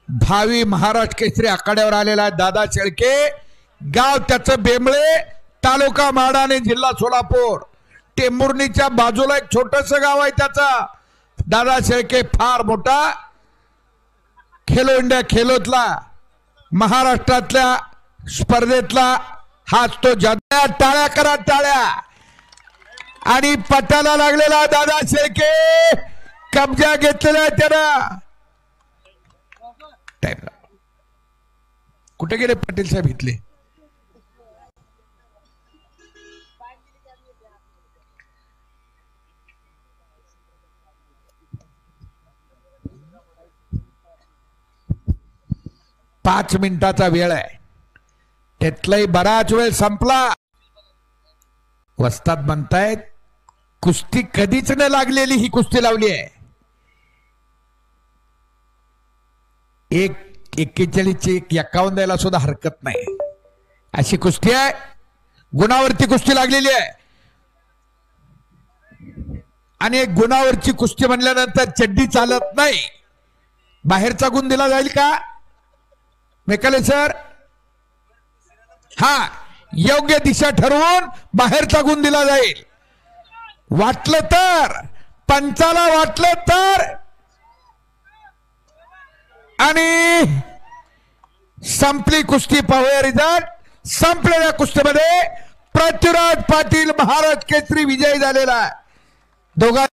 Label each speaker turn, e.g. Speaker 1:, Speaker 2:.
Speaker 1: भावी महाराष्ट्र केसरी आखाड्यावर आलेला दादा शेळके, गाव त्याचं बेंबळे, तालुका माडा आणि जिल्हा सोलापूर. टेंभुर्णीच्या बाजूला एक छोटस गाव आहे त्याचा. दादा शेळके फार मोठा खेलो इंडिया खेलोतला महाराष्ट्रातल्या स्पर्धेतला हाच तो जादा. टाळ्या करा टाळ्या. आणि पटाला लागलेला दादा शेळके, कब्जा घेतलेला आहे त्यानं. कुठे गेले पाटील साहेब इथले? पाच मिनिटाचा वेळ आहे, त्यातलाही बराच वेळ संपला. वस्ताद म्हणतायत कुस्ती कधीच न लागलेली ही कुस्ती लावली आहे. 1:41 द्यायला सुद्धा हरकत नाही अशी कुस्ती आहे. गुणावरती कुस्ती लागलेली आहे. आणि एक गुणावरची कुस्ती म्हणल्यानंतर चड्डी चालत नाही. बाहेरचा गुण दिला जाईल का मेकाले सर? हा, योग्य दिशा ठरवून बाहेरचा गुण दिला जाईल. वाटलं तर, पंचाला वाटलं तर. आणि संपली कुस्ती. पाहूया रिझल्ट. संपलेल्या कुस्तीमध्ये पृथ्वीराज पाटील महाराष्ट्र केसरी विजयी झालेला आहे. दोघा